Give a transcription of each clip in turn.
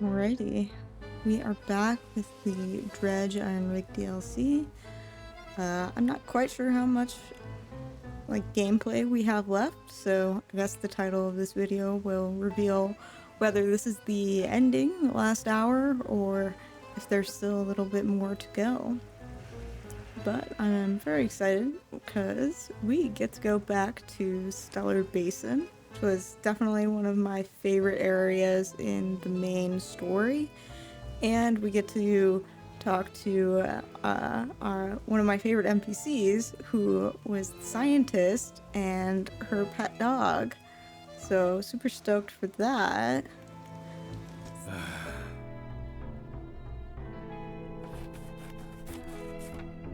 Alrighty, we are back with the Dredge Iron Rig DLC. I'm not quite sure how much gameplay we have left, so I guess the title of this video will reveal whether this is the ending, the last hour, or if there's still a little bit more to go. But I'm very excited because we get to go back to Stellar Basin, which was definitely one of my favorite areas in the main story. And we get to talk to one of my favorite NPCs, who was the scientist and her pet dog. So super stoked for that.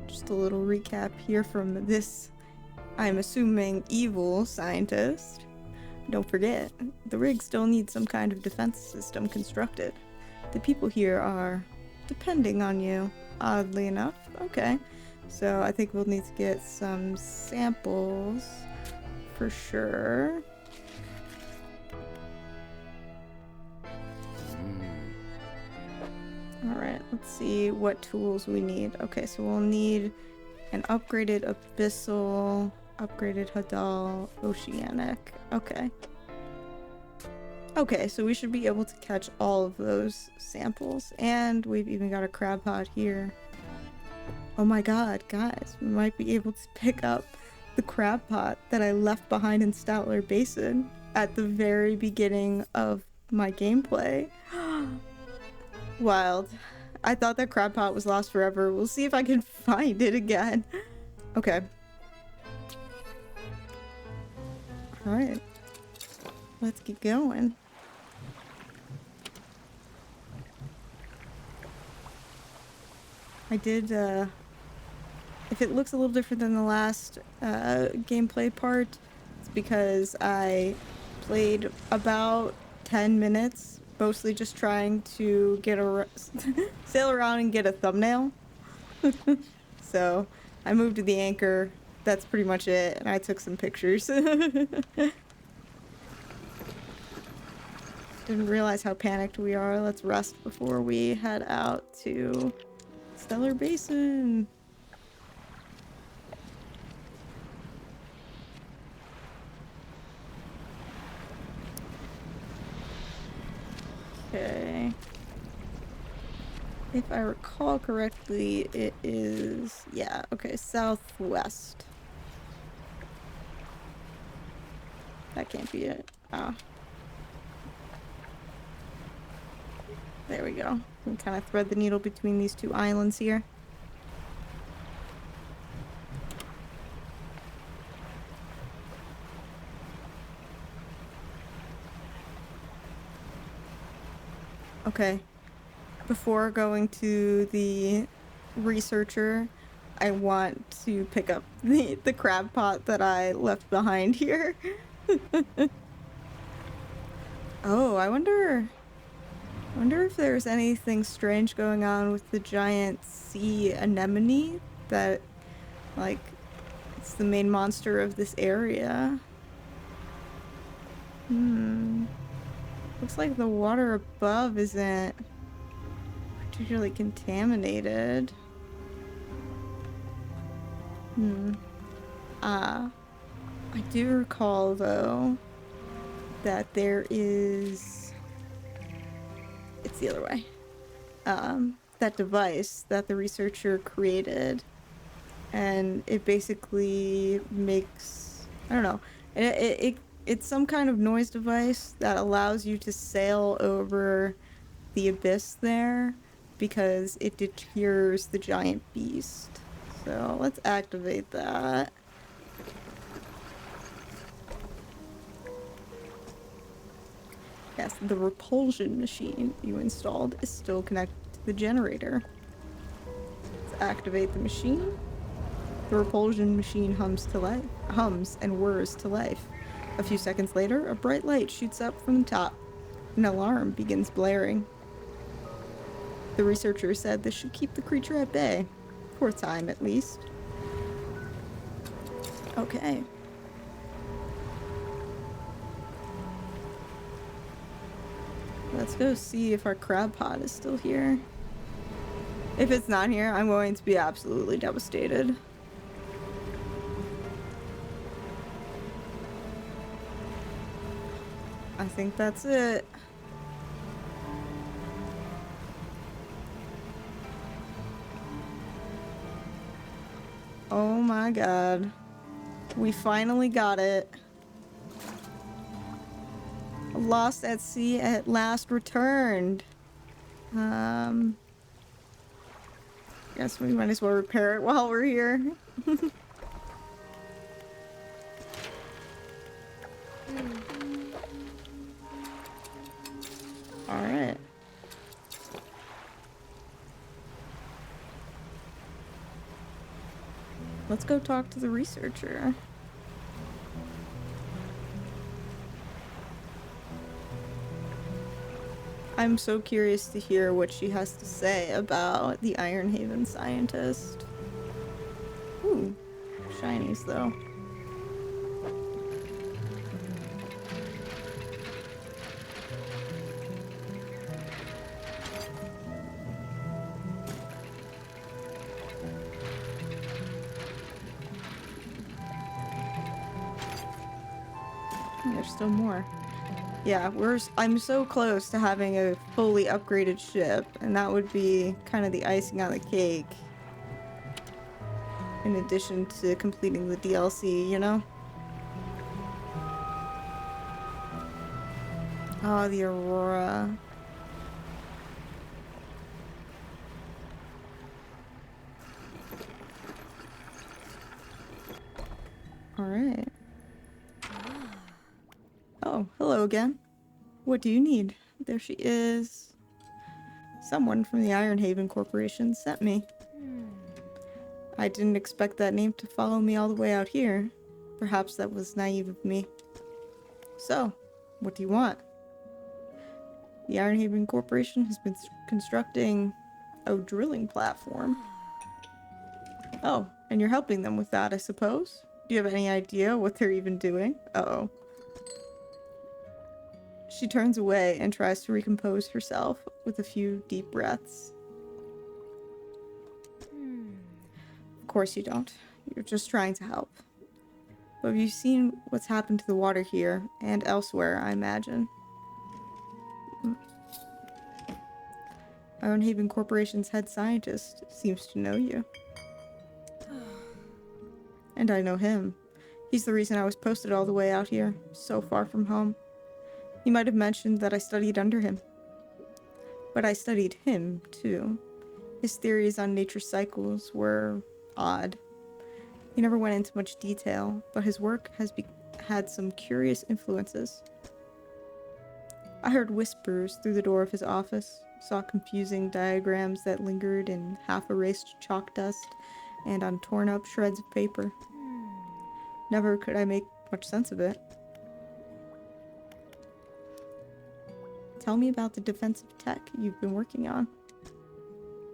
Just a little recap here from this, I'm assuming, evil scientist. Don't forget, the rig still needs some kind of defense system constructed. The people here are depending on you, oddly enough. Okay, so I think we'll need to get some samples for sure. Alright, let's see what tools we need. Okay, so we'll need an upgraded abyssal, upgraded hadal, oceanic. Okay, so we should be able to catch all of those samples, and we've even got a crab pot here. Oh my god, guys, we might be able to pick up the crab pot that I left behind in Stellar Basin at the very beginning of my gameplay. Wild. I thought that crab pot was lost forever. We'll see if I can find it again. Okay. Alright. Let's get going. I did, if it looks a little different than the last gameplay part, it's because I played about 10 minutes, mostly just trying to get sail around and get a thumbnail. So I moved to the anchor. That's pretty much it, and I took some pictures. Didn't realize how panicked we are. Let's rest before we head out to Stellar Basin. Okay. If I recall correctly, it is, yeah, okay, southwest. That can't be it. Oh. There we go. We can kind of thread the needle between these two islands here. Okay. Before going to the researcher, I want to pick up the crab pot that I left behind here. Oh, I wonder if there's anything strange going on with the giant sea anemone that, like, it's the main monster of this area. Looks like the water above isn't particularly contaminated. I do recall, though, that there is... It's the other way. That device that the researcher created, and it basically makes... I don't know. It's some kind of noise device that allows you to sail over the abyss there because it deters the giant beast. So let's activate that. Yes, the repulsion machine you installed is still connected to the generator. Let's activate the machine. The repulsion machine hums and whirs to life. A few seconds later, a bright light shoots up from the top. An alarm begins blaring. The researcher said this should keep the creature at bay. For a time, at least. Okay. Let's go see if our crab pot is still here. If it's not here, I'm going to be absolutely devastated. I think that's it. Oh my god. We finally got it. Lost at sea at last returned. Guess we might as well repair it while we're here. Alright. Let's go talk to the researcher. I'm so curious to hear what she has to say about the Ironhaven scientist. Ooh, shinies though. There's still more. Yeah, I'm so close to having a fully upgraded ship, and that would be kind of the icing on the cake. In addition to completing the DLC, you know? Oh, the Aurora. Alright. Oh, hello again. What do you need? There she is. Someone from the Ironhaven Corporation sent me. I didn't expect that name to follow me all the way out here. Perhaps that was naive of me. So, what do you want? The Ironhaven Corporation has been constructing a drilling platform. Oh, and you're helping them with that, I suppose? Do you have any idea what they're even doing? Uh-oh. She turns away and tries to recompose herself with a few deep breaths. Of course you don't. You're just trying to help. But have you seen what's happened to the water here and elsewhere, I imagine? Ironhaven Corporation's head scientist seems to know you. And I know him. He's the reason I was posted all the way out here, so far from home. He might have mentioned that I studied under him. But I studied him, too. His theories on nature's cycles were odd. He never went into much detail, but his work has had some curious influences. I heard whispers through the door of his office, saw confusing diagrams that lingered in half-erased chalk dust and on torn-up shreds of paper. Never could I make much sense of it. Tell me about the defensive tech you've been working on.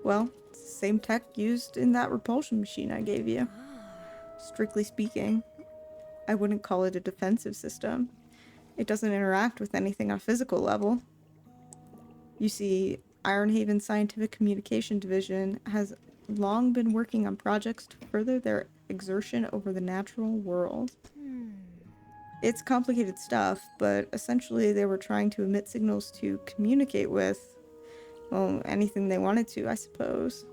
Well, it's the same tech used in that repulsion machine I gave you. Strictly speaking, I wouldn't call it a defensive system. It doesn't interact with anything on a physical level. You see, Ironhaven Scientific Communication Division has long been working on projects to further their exertion over the natural world. It's complicated stuff, but essentially they were trying to emit signals to communicate with, well, anything they wanted to, I suppose.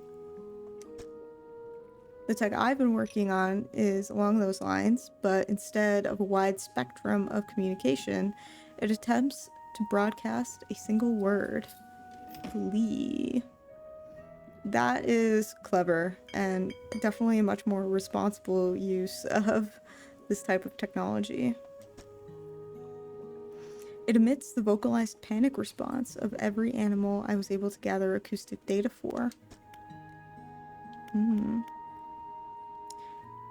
The tech I've been working on is along those lines, but instead of a wide spectrum of communication, it attempts to broadcast a single word. Flee. That is clever, and definitely a much more responsible use of this type of technology. It emits the vocalized panic response of every animal I was able to gather acoustic data for.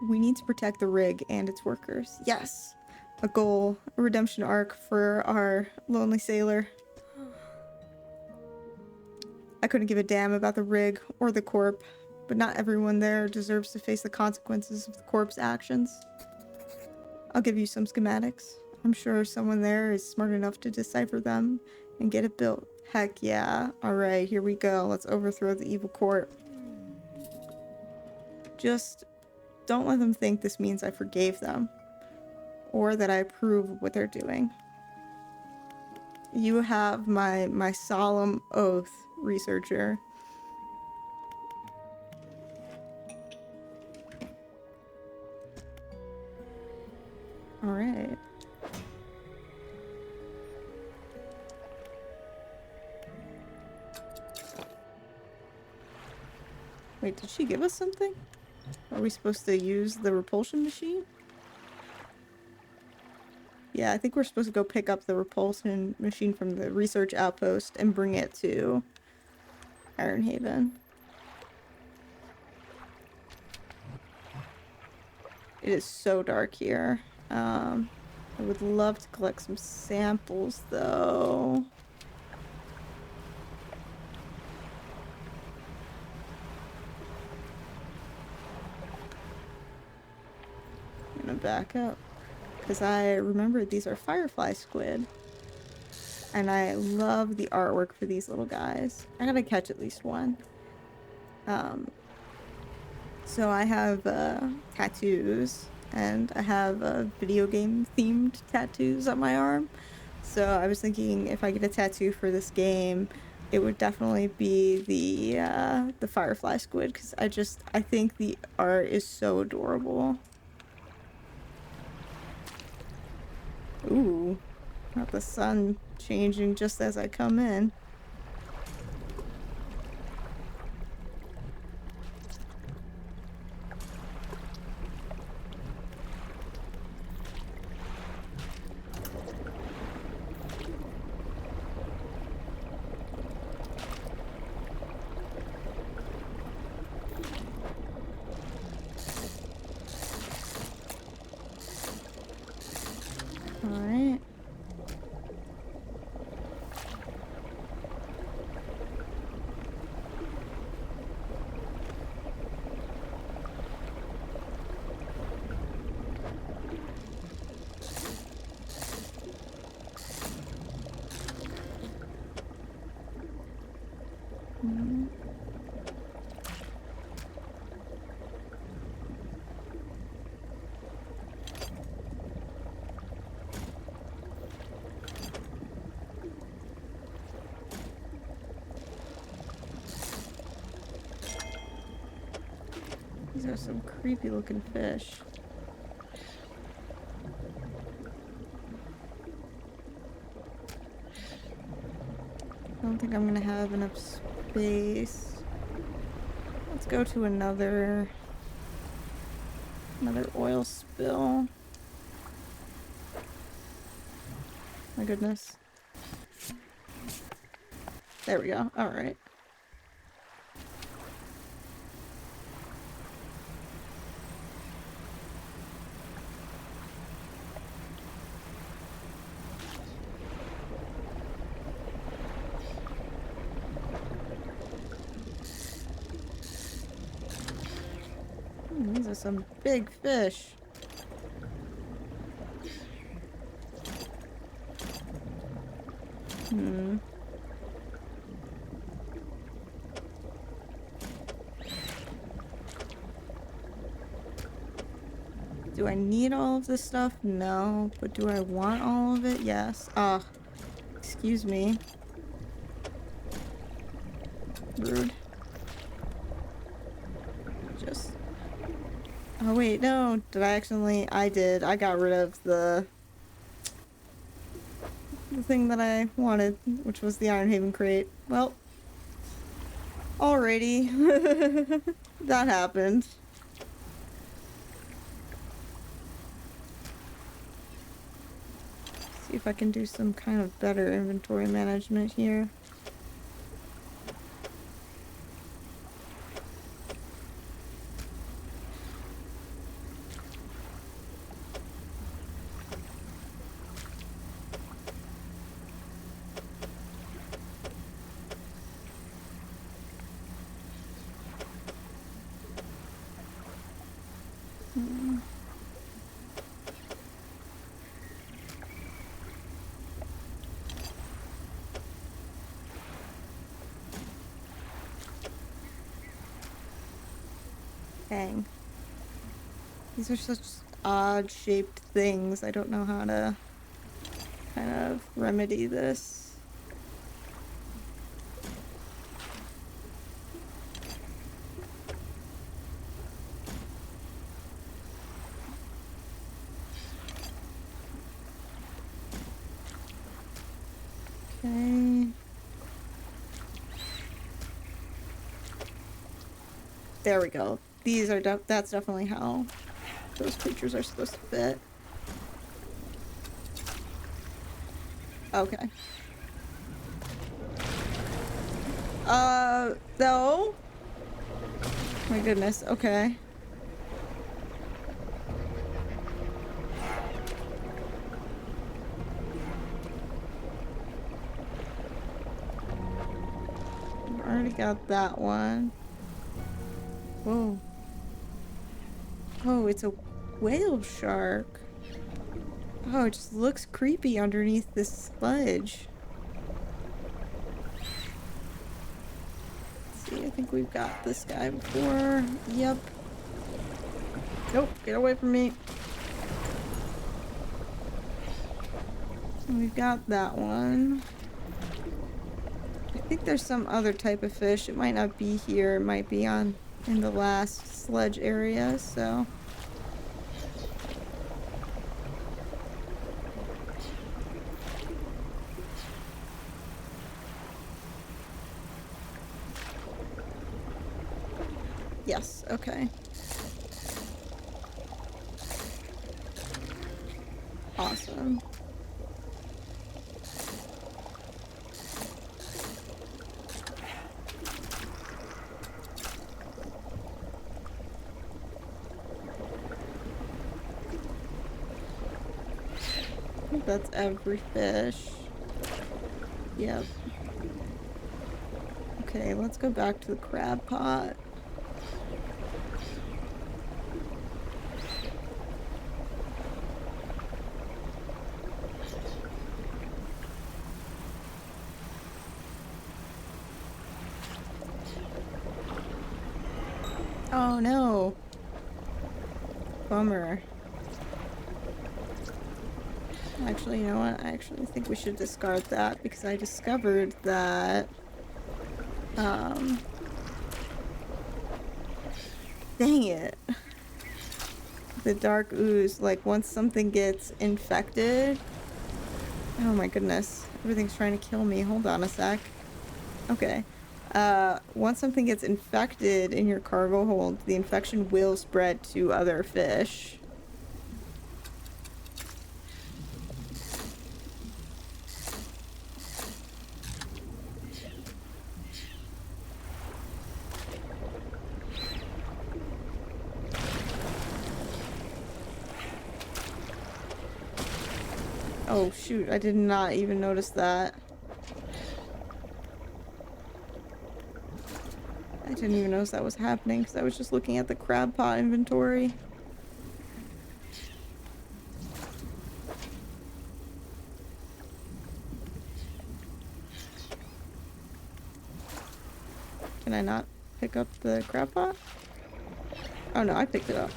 We need to protect the rig and its workers. Yes! A goal, a redemption arc for our lonely sailor. I couldn't give a damn about the rig or the corp, but not everyone there deserves to face the consequences of the corp's actions. I'll give you some schematics. I'm sure someone there is smart enough to decipher them and get it built. Heck yeah. Alright, here we go. Let's overthrow the evil court. Just don't let them think this means I forgave them, or that I approve of what they're doing. You have my solemn oath, researcher. Alright. Wait, did she give us something? Are we supposed to use the repulsion machine? Yeah, I think we're supposed to go pick up the repulsion machine from the research outpost and bring it to Ironhaven. It is so dark here. I would love to collect some samples, though. I'm gonna back up. Because I remember these are firefly squid. And I love the artwork for these little guys. I gotta catch at least one. So I have tattoos, and I have video game themed tattoos on my arm. So I was thinking if I get a tattoo for this game, it would definitely be the firefly squid, because I think the art is so adorable. Ooh, not the sun changing just as I come in. Alright. These are some creepy looking fish. I don't think I'm gonna have enough space. Let's go to another oil spill. My goodness. There we go. Alright. These are some big fish. Do I need all of this stuff? No. But do I want all of it? Yes. Ah. Excuse me. Rude. Just... Oh wait, no. Did I accidentally... I did. I got rid of the thing that I wanted, which was the Ironhaven crate. Well. Alrighty. That happened. See if I can do some kind of better inventory management here. Dang. These are such odd shaped things. I don't know how to kind of remedy this. Okay. There we go. These are that's definitely how those creatures are supposed to fit. Okay. No. My goodness. Okay. I've already got that one. Whoa. Oh, it's a whale shark. Oh, it just looks creepy underneath this sludge. Let's see, I think we've got this guy before. Yep. Nope, get away from me. We've got that one. I think there's some other type of fish. It might not be here. It might be in the last sludge area, so. Yes, okay. Awesome. I think that's every fish. Yep. Okay, let's go back to the crab pot. Oh no. Bummer. Actually, you know what? I actually think we should discard that because I discovered that dang it. The dark ooze, like once something gets infected. Oh my goodness. Everything's trying to kill me. Hold on a sec. Okay. Once something gets infected in your cargo hold, the infection will spread to other fish. Oh shoot, I did not even notice that. I didn't even notice that was happening because I was just looking at the crab pot inventory. Can I not pick up the crab pot? Oh no, I picked it up.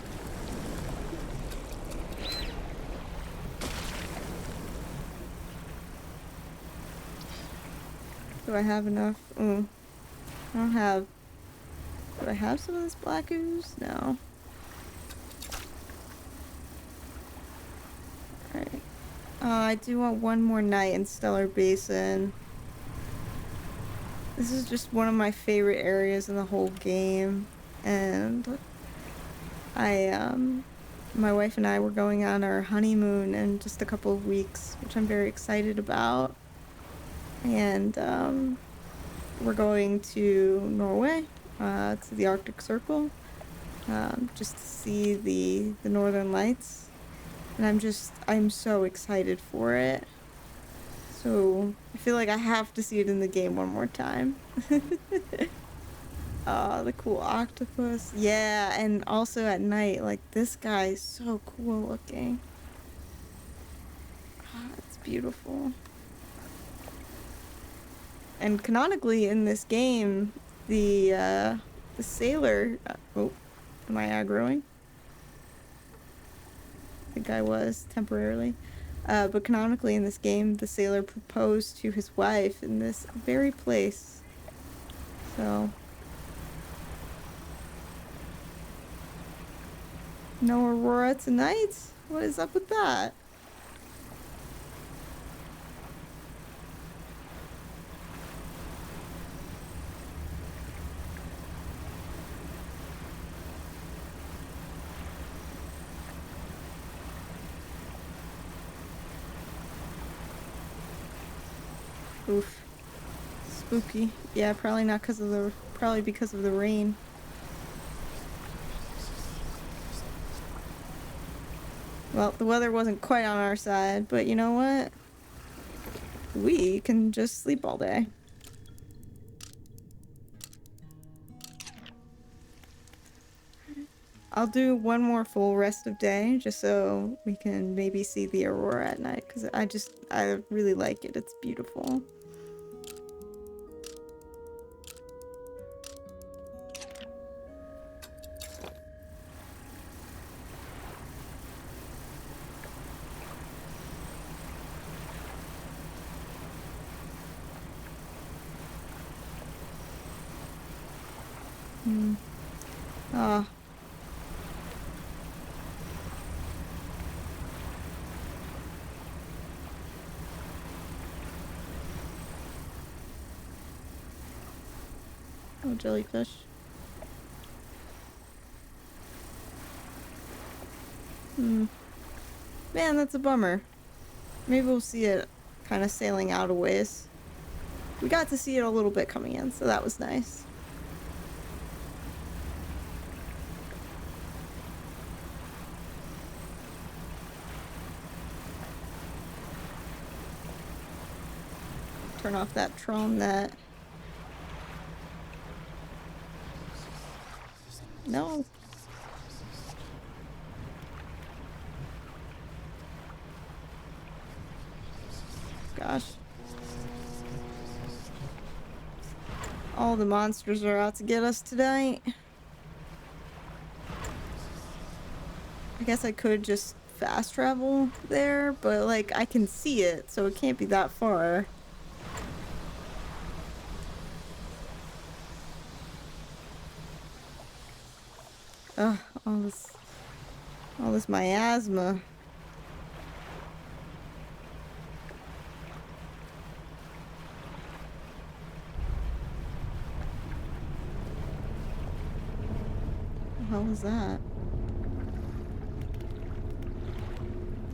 Do I have enough? I don't have... Do I have some of this black ooze? No. Alright. I do want one more night in Stellar Basin. This is just one of my favorite areas in the whole game. And my wife and I were going on our honeymoon in just a couple of weeks, which I'm very excited about. And we're going to Norway, to the Arctic Circle, just to see the Northern Lights. And I'm so excited for it. So I feel like I have to see it in the game one more time. The cool octopus. Yeah, and also at night, like this guy is so cool looking. It's beautiful. And canonically in this game, the sailor, Am I aggroing? I think I was, temporarily. But canonically in this game, the sailor proposed to his wife in this very place. So... no aurora tonight? What is up with that? Oof. Spooky. Yeah, probably not because of the... probably because of the rain. Well, the weather wasn't quite on our side, but you know what? We can just sleep all day. I'll do one more full rest of day, just so we can maybe see the aurora at night, because I really like it. It's beautiful. Ah. Oh, jellyfish. Man, that's a bummer. Maybe we'll see it kind of sailing out a ways. We got to see it a little bit coming in, so that was nice. Turn off that Tron net. No. Gosh. All the monsters are out to get us tonight. I guess I could just fast travel there, but like I can see it, so it can't be that far. Ugh, all this miasma. What the hell was that?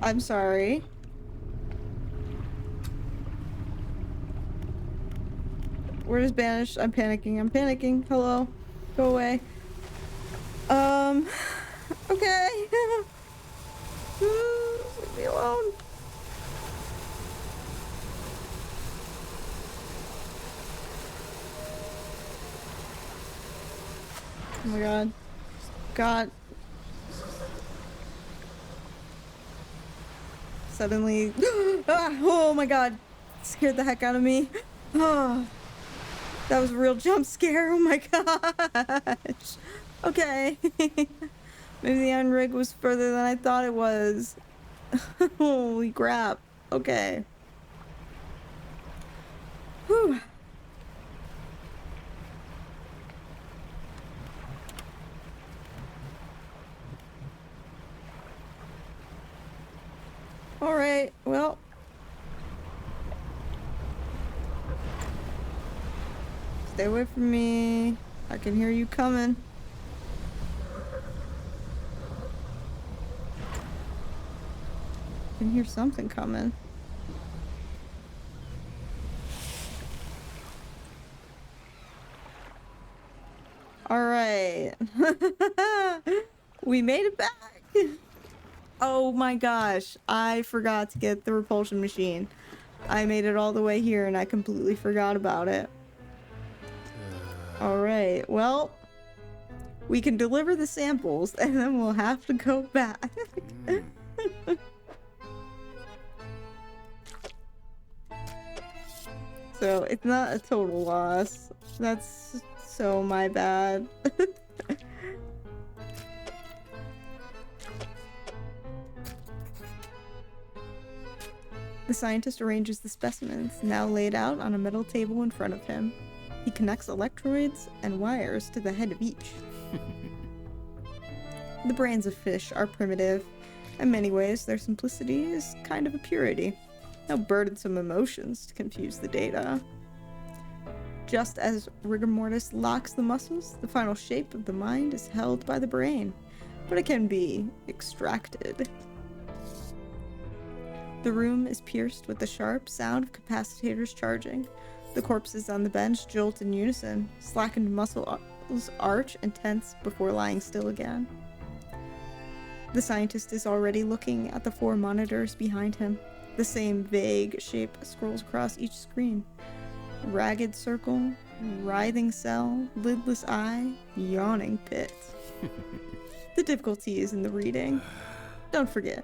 I'm sorry. Where is Banish? I'm panicking. I'm panicking. Hello. Go away. Okay. Leave me alone. Oh my god. God. Suddenly. Oh my god. Scared the heck out of me. Oh. That was a real jump scare. Oh my gosh. Okay. Maybe the iron rig was further than I thought it was. Holy crap. Okay. Whew. Alright, well. Stay away from me. I can hear you coming. I can hear something coming. Alright. We made it back. Oh my gosh. I forgot to get the repulsion machine. I made it all the way here and I completely forgot about it. Alright, well, we can deliver the samples and then we'll have to go back. So it's not a total loss. That's so my bad. The scientist arranges the specimens, now laid out on a metal table in front of him. He connects electrodes and wires to the head of each. The brains of fish are primitive. In many ways, their simplicity is kind of a purity. No burdensome emotions to confuse the data. Just as rigor mortis locks the muscles, the final shape of the mind is held by the brain, but it can be extracted. The room is pierced with the sharp sound of capacitors charging. The corpses on the bench jolt in unison, slackened muscles arch and tense before lying still again. The scientist is already looking at the 4 monitors behind him. The same vague shape scrolls across each screen. Ragged circle, writhing cell, lidless eye, yawning pit. The difficulty is in the reading. Don't forget.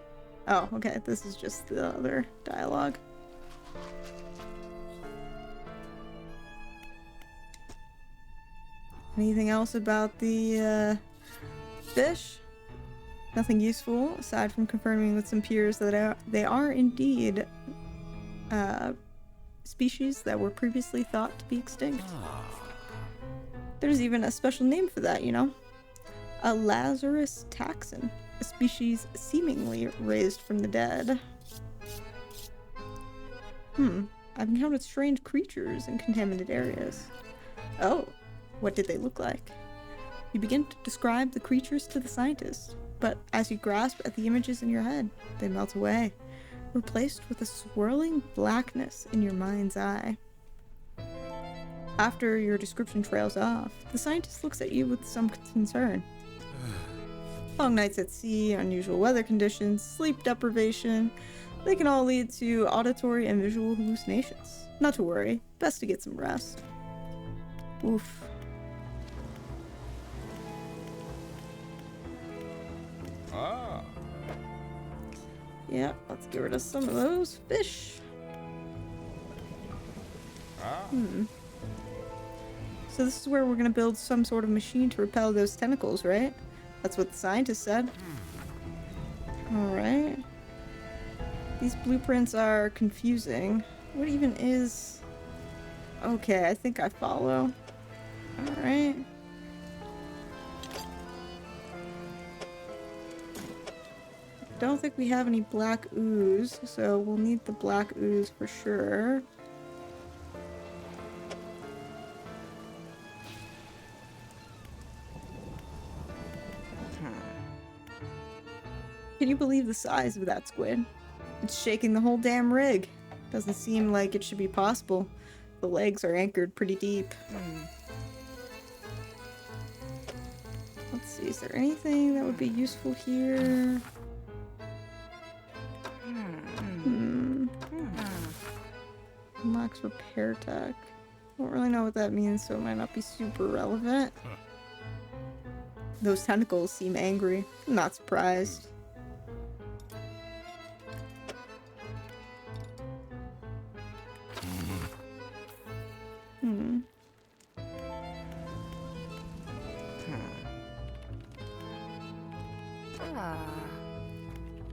Oh, okay, this is just the other dialogue. Anything else about the fish? Nothing useful, aside from confirming with some peers that they are indeed species that were previously thought to be extinct. There's even a special name for that, you know? A Lazarus taxon, a species seemingly raised from the dead. I've encountered strange creatures in contaminated areas. Oh, what did they look like? You begin to describe the creatures to the scientist, but as you grasp at the images in your head, they melt away, replaced with a swirling blackness in your mind's eye. After your description trails off, the scientist looks at you with some concern. Long nights at sea, unusual weather conditions, sleep deprivation, they can all lead to auditory and visual hallucinations. Not to worry, best to get some rest. Oof. Yeah, let's get rid of some of those fish. So this is where we're gonna build some sort of machine to repel those tentacles, right? That's what the scientist said. Alright. These blueprints are confusing. What even is... Okay, I think I follow. Alright. Don't think we have any black ooze, so we'll need the black ooze for sure. Can you believe the size of that squid? It's shaking the whole damn rig. Doesn't seem like it should be possible. The legs are anchored pretty deep. Let's see, is there anything that would be useful here? Unlocks repair tech. Don't really know what that means, so it might not be super relevant. Those tentacles seem angry. I'm not surprised.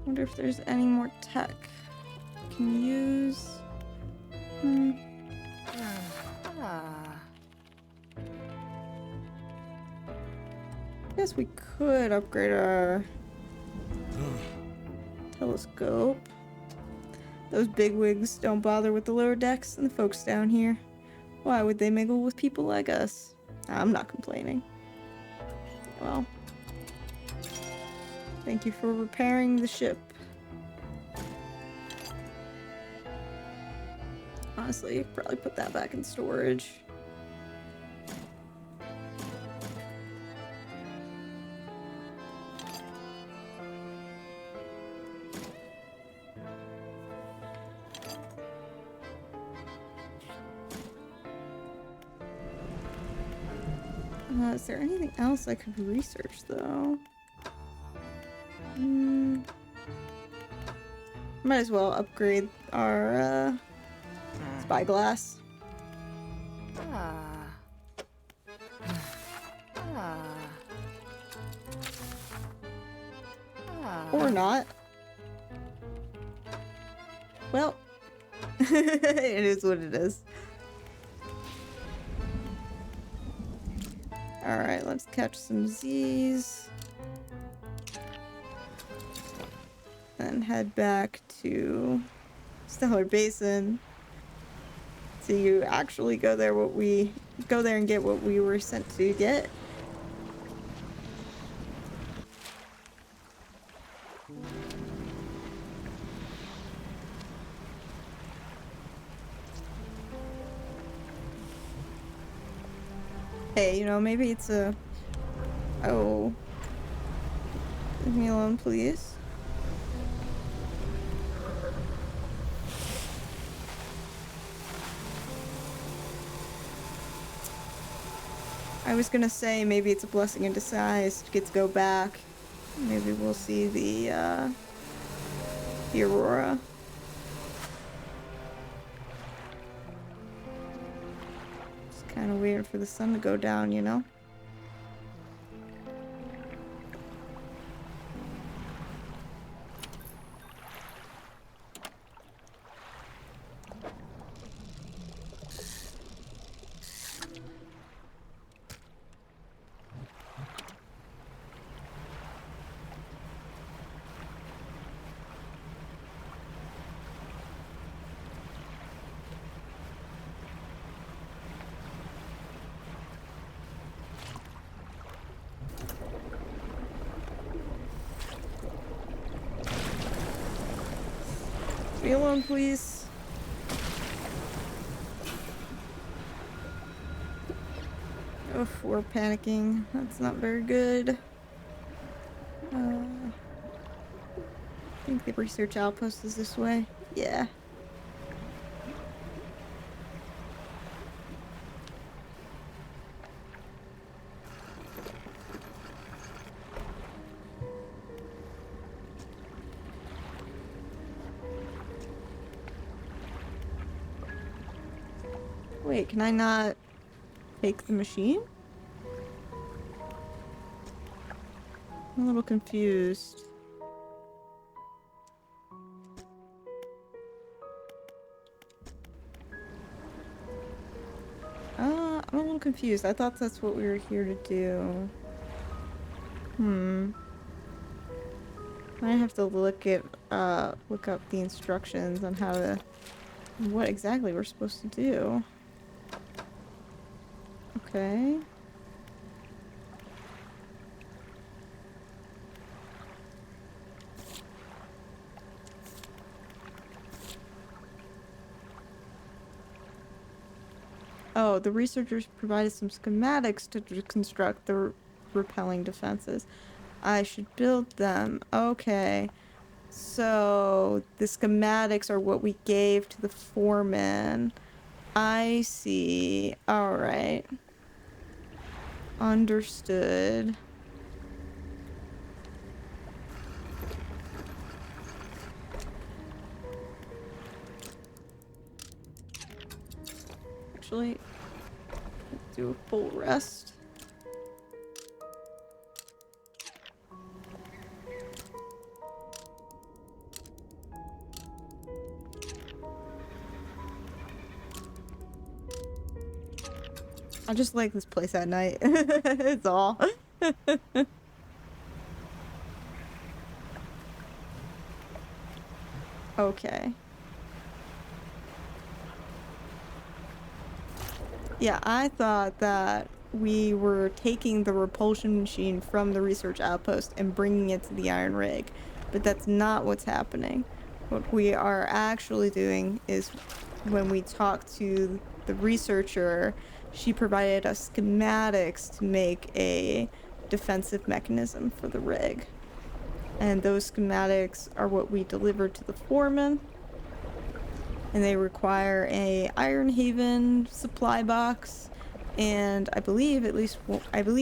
Wonder if there's any more tech I can use. Guess we could upgrade our telescope. Those bigwigs don't bother with the lower decks and the folks down here. Why would they mingle with people like us? I'm not complaining. Well, thank you for repairing the ship. Honestly, you could probably put that back in storage. Is there anything else I could research, though? Might as well upgrade our spyglass. Or not. Well, It is what it is. Alright, let's catch some Z's. And head back to Stellar Basin. So you actually go there and get what we were sent to get. Hey, you know, maybe it's a... Oh. Leave me alone, please. I was gonna say maybe it's a blessing in disguise to get to go back. Maybe we'll see the aurora. Just kind of waiting for the sun to go down, you know? Leave me alone, please. Oof, we're panicking. That's not very good. I think the research outpost is this way. Yeah. Wait, can I not take the machine? I'm a little confused. I'm a little confused. I thought that's what we were here to do. I have to look up the instructions on how to... what exactly we're supposed to do. Okay. Oh, the researchers provided some schematics to construct the repelling defenses. I should build them. Okay. So, the schematics are what we gave to the foreman. I see. Alright. Understood. Actually, do a full rest. I just like this place at night. It's all. Okay. Yeah, I thought that we were taking the repulsion machine from the research outpost and bringing it to the iron rig, but that's not what's happening. What we are actually doing is when we talked to the researcher, she provided us schematics to make a defensive mechanism for the rig. And those schematics are what we delivered to the foreman. And they require a Ironhaven supply box, and I believe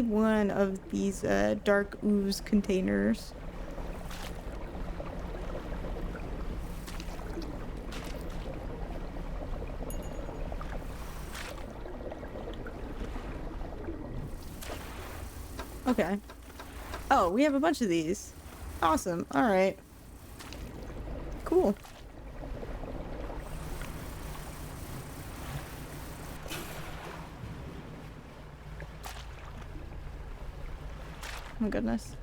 one of these dark ooze containers. Okay. Oh, we have a bunch of these. Awesome. All right. Cool. my goodness.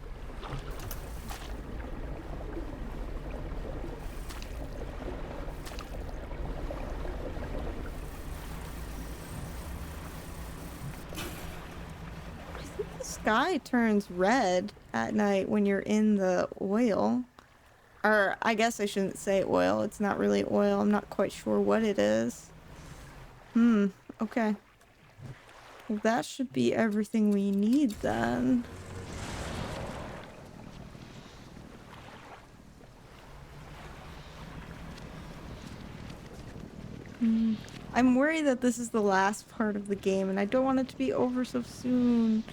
I think the sky turns red at night when you're in the oil. Or I guess I shouldn't say oil. It's not really oil. I'm not quite sure what it is. Okay. Well, that should be everything we need then. I'm worried that this is the last part of the game and I don't want it to be over so soon.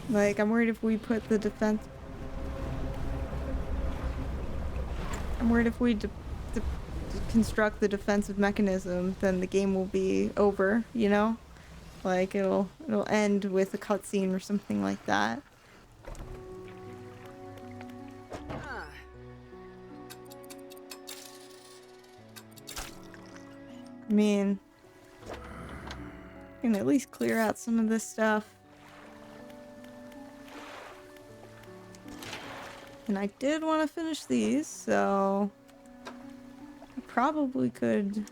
Like, I'm worried if we put the defense... I'm worried if we construct the defensive mechanism, then the game will be over, you know? Like, it'll end with a cutscene or something like that. I mean, I can at least clear out some of this stuff. And I did want to finish these, so I probably could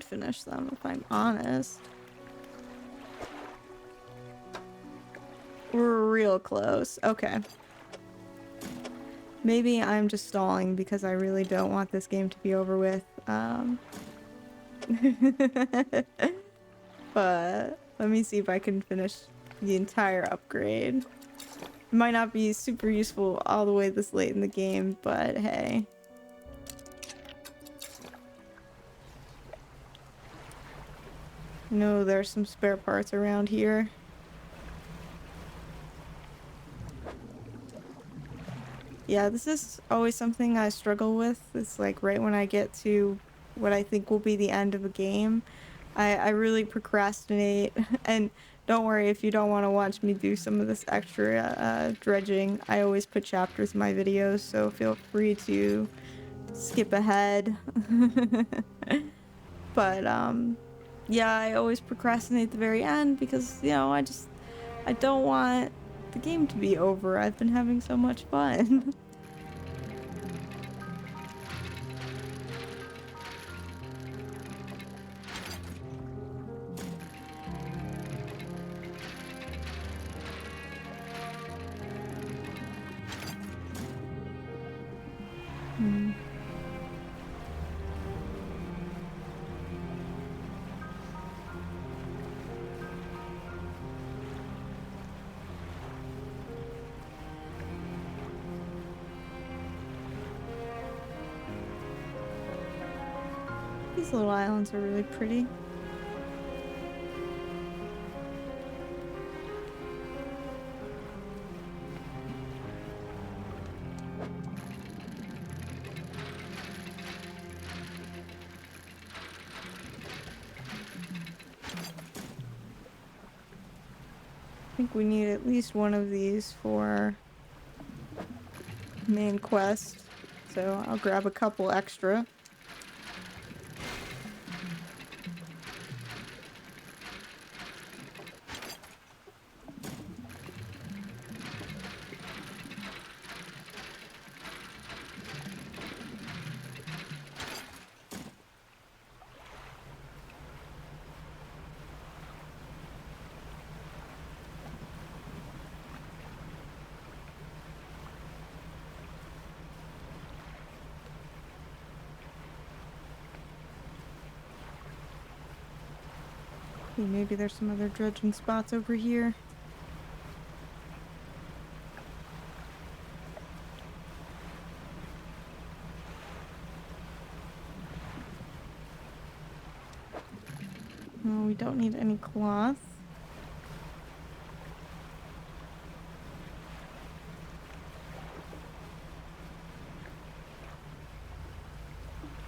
finish them if I'm honest. We're real close. Okay. Maybe I'm just stalling because I really don't want this game to be over with. But let me see if I can finish the entire upgrade. It might not be super useful all the way this late in the game, but hey. I know there's some spare parts around here. Yeah, this is always something I struggle with. It's like right when I get to what I think will be the end of a game, I really procrastinate. And don't worry if you don't want to watch me do some of this extra dredging. I always put chapters in my videos, so feel free to skip ahead. But yeah, I always procrastinate at the very end because, you know, I don't want the game to be over. I've been having so much fun. These little islands are really pretty. I think we need at least one of these for main quest, so I'll grab a couple extra. Maybe there's some other dredging spots over here. No, we don't need any cloth.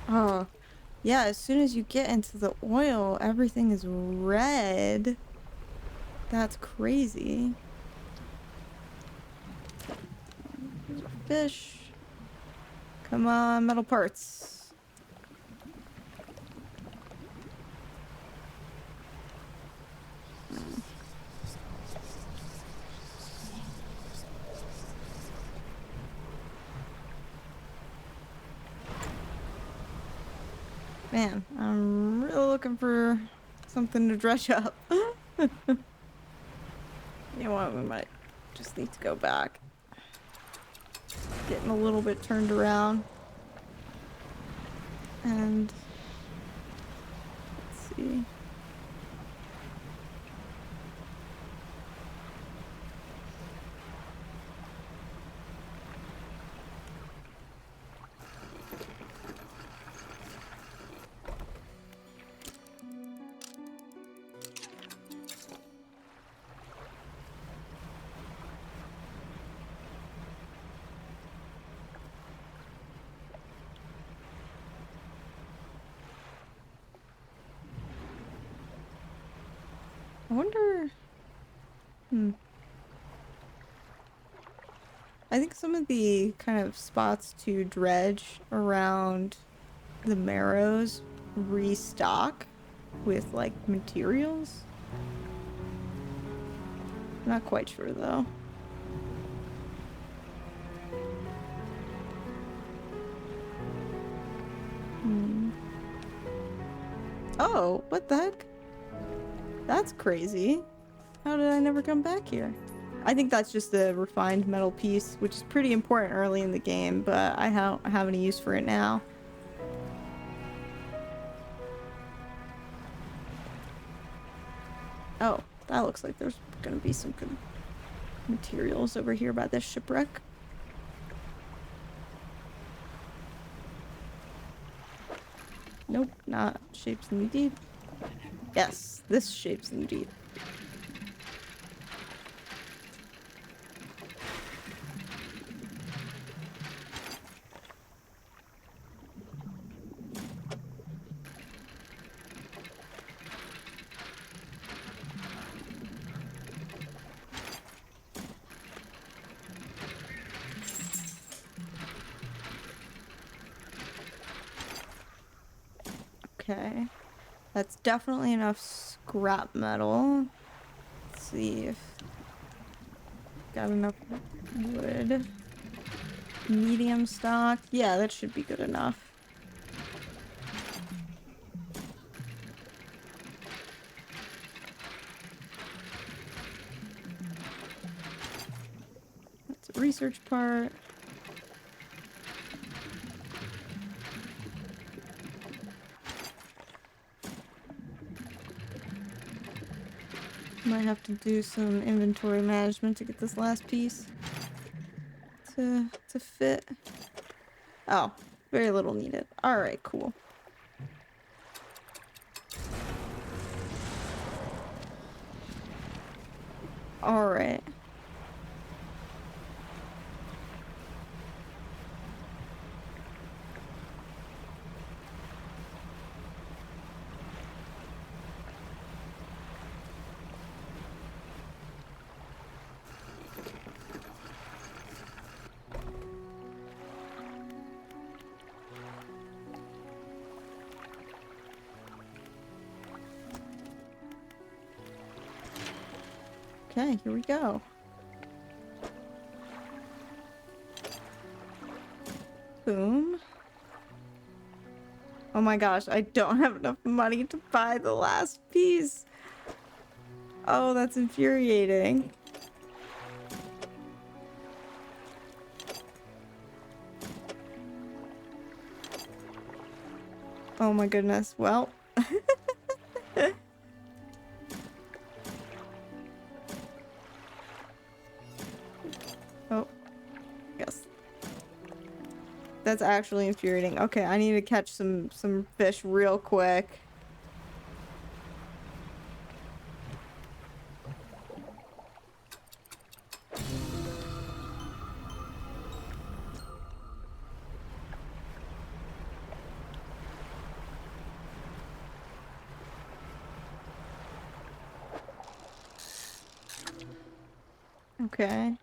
Oh. Yeah, as soon as you get into the oil, everything is red. That's crazy. Fish. Come on, metal parts. Man, I'm really looking for something to dredge up. You know what? We might just need to go back. Getting a little bit turned around. And let's see. I wonder. I think some of the kind of spots to dredge around the Marrows restock with like materials. Not quite sure though. Oh, what the heck? That's crazy. How did I never come back here? I think that's just the refined metal piece, which is pretty important early in the game, but I don't have any use for it now. Oh, that looks like there's gonna be some good materials over here by this shipwreck. Nope, not shapes in the deep. Yes, this shapes in the deep. Okay. That's definitely enough scrap metal. Let's see if got enough wood. Medium stock. Yeah, that should be good enough. That's a research part. Might have to do some inventory management to get this last piece to fit. Oh, very little needed. Alright, cool. Alright. Okay, here we go. Boom. Oh my gosh, I don't have enough money to buy the last piece. Oh, that's infuriating. Oh my goodness. Well. Oh. Yes. That's actually infuriating. Okay, I need to catch some fish real quick. Okay.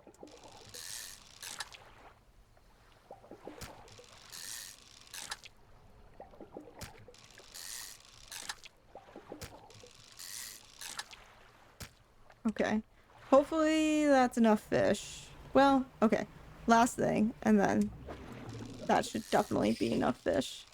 Okay. Hopefully that's enough fish. Well, okay. Last thing, and then that should definitely be enough fish.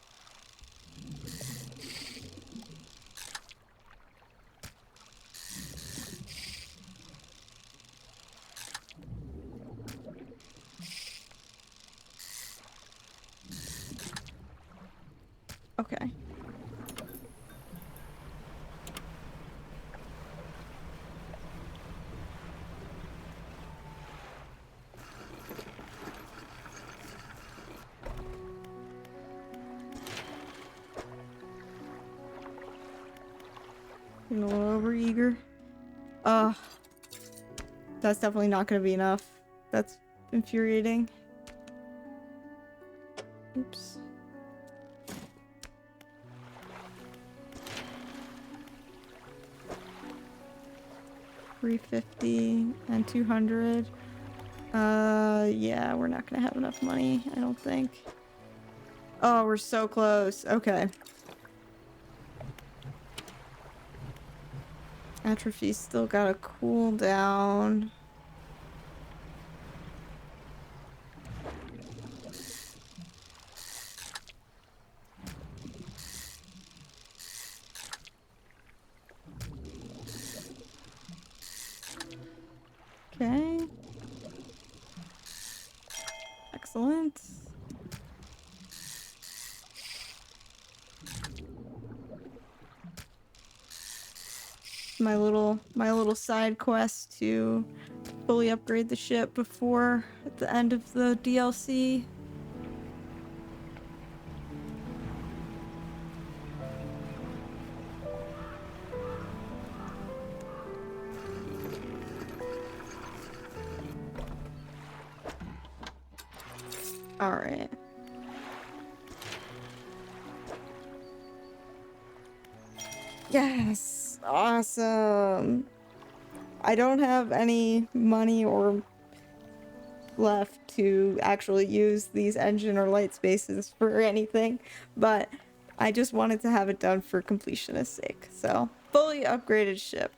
Getting a little overeager. That's definitely not going to be enough. That's infuriating. Oops. $350 and 200. Yeah, we're not gonna have enough money, I don't think. Oh, we're so close. Okay. Atrophy's still got a cooldown. Okay. Excellent. My little side quest to fully upgrade the ship before at the end of the DLC. All right. Yes, awesome. I don't have any money or left to actually use these engine or light spaces for anything, but I just wanted to have it done for completionist's sake. So, fully upgraded ship.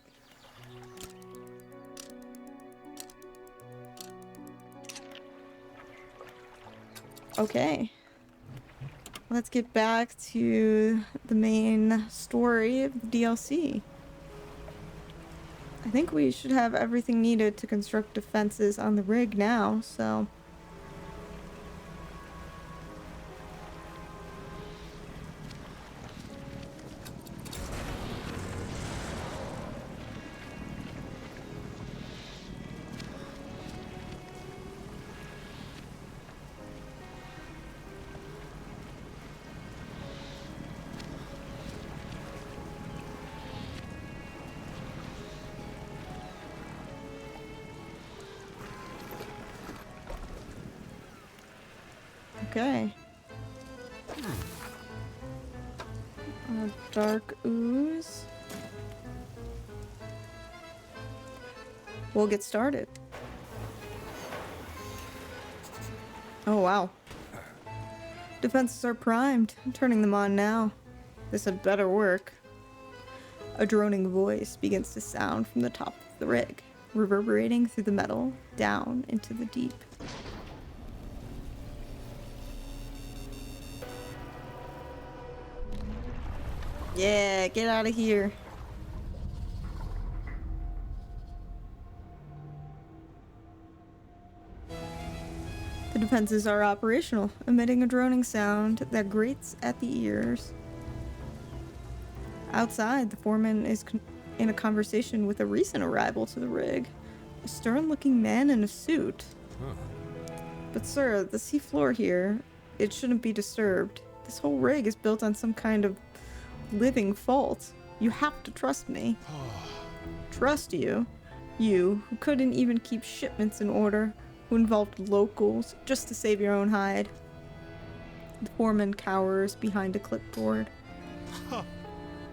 Okay. Let's get back to the main story of the DLC. I think we should have everything needed to construct defenses on the rig now, so... Okay. Dark ooze. We'll get started. Oh wow. Defenses are primed. I'm turning them on now. This had better work. A droning voice begins to sound from the top of the rig, reverberating through the metal, down into the deep. Yeah, get out of here. The defenses are operational, emitting a droning sound that grates at the ears. Outside, the foreman is in a conversation with a recent arrival to the rig, a stern-looking man in a suit. Huh. But sir, the seafloor here, it shouldn't be disturbed. This whole rig is built on some kind of living fault. You have to trust me. Trust you? You, who couldn't even keep shipments in order, who involved locals just to save your own hide. The foreman cowers behind a clipboard.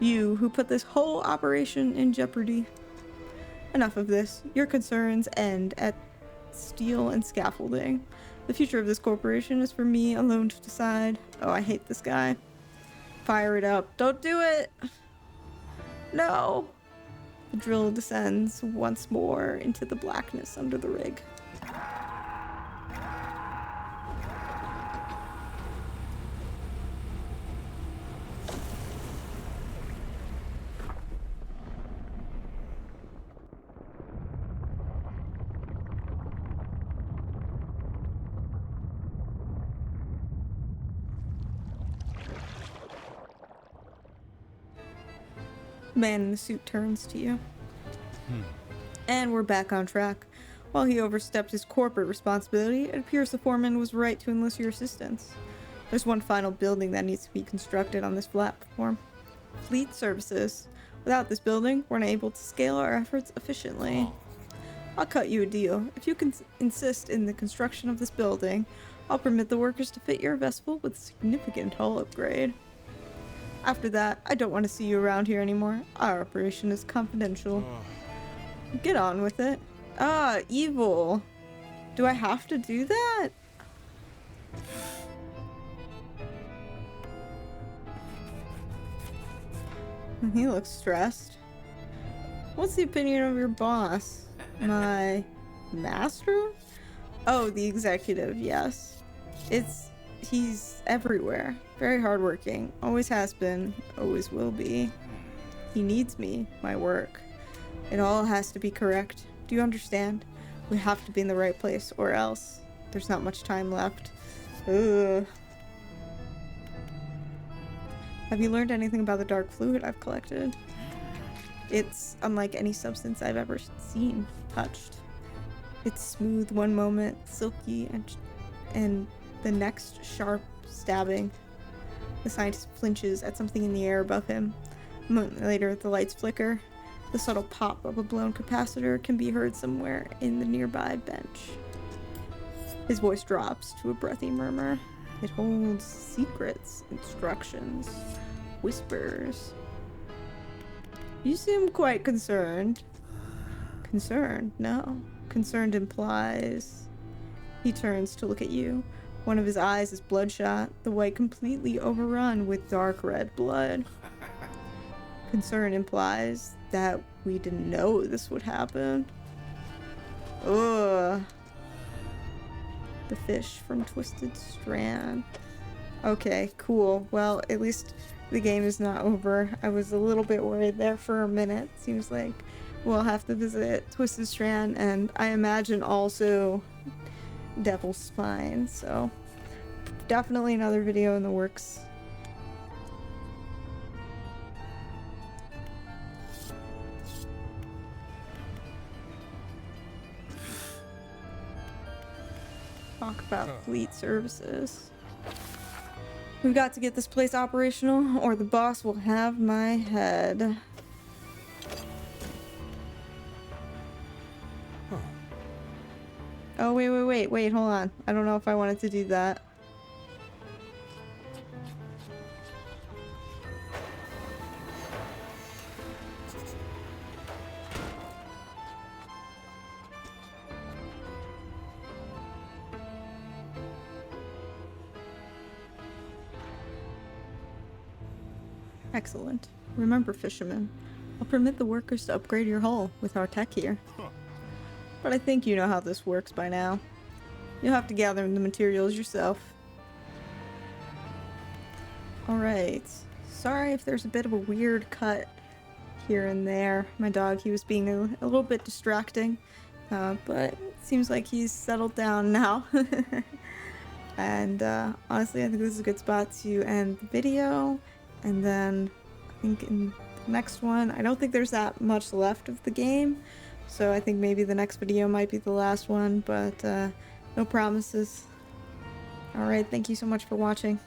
You, who put this whole operation in jeopardy. Enough of this. Your concerns end at steel and scaffolding. The future of this corporation is for me alone to decide. Oh, I hate this guy. Fire it up. Don't do it! No! The drill descends once more into the blackness under the rig. The man in the suit turns to you. And we're back on track. While he overstepped his corporate responsibility, it appears the foreman was right to enlist your assistance. There's one final building that needs to be constructed on this platform. Fleet services. Without this building, we're unable to scale our efforts efficiently. I'll cut you a deal. If you can insist in the construction of this building, I'll permit the workers to fit your vessel with a significant hull upgrade. After that, I don't want to see you around here anymore. Our operation is confidential. Get on with it. Ah, evil. Do I have to do that? He looks stressed. What's the opinion of your boss? My master? Oh, the executive, yes. He's everywhere. Very hardworking. Always has been. Always will be. He needs me, my work. It all has to be correct. Do you understand? We have to be in the right place, or else there's not much time left. Ugh. Have you learned anything about the dark fluid I've collected? It's unlike any substance I've ever seen, touched. It's smooth one moment, silky, and the next sharp, stabbing. The scientist flinches at something in the air above him. A moment later, the lights flicker. The subtle pop of a blown capacitor can be heard somewhere in the nearby bench. His voice drops to a breathy murmur. It holds secrets, instructions, whispers. You seem quite concerned. Concerned? No. Concerned implies... He turns to look at you. One of his eyes is bloodshot, the white completely overrun with dark red blood. Concern implies that we didn't know this would happen. Ugh. The fish from Twisted Strand. Okay, cool. Well, at least the game is not over. I was a little bit worried there for a minute. Seems like we'll have to visit Twisted Strand and I imagine also Devil's Spine. So definitely another video in the works. Talk about fleet services. We've got to get this place operational or the boss will have my head. Oh, wait, hold on. I don't know if I wanted to do that. Excellent. Remember, fisherman, I'll permit the workers to upgrade your hull with our tech here. But I think you know how this works by now. You'll have to gather the materials yourself. Alright. Sorry if there's a bit of a weird cut here and there. My dog, he was being a little bit distracting. But it seems like he's settled down now. And honestly, I think this is a good spot to end the video. And then I think in the next one, I don't think there's that much left of the game. So I think maybe the next video might be the last one, but no promises. Alright, thank you so much for watching.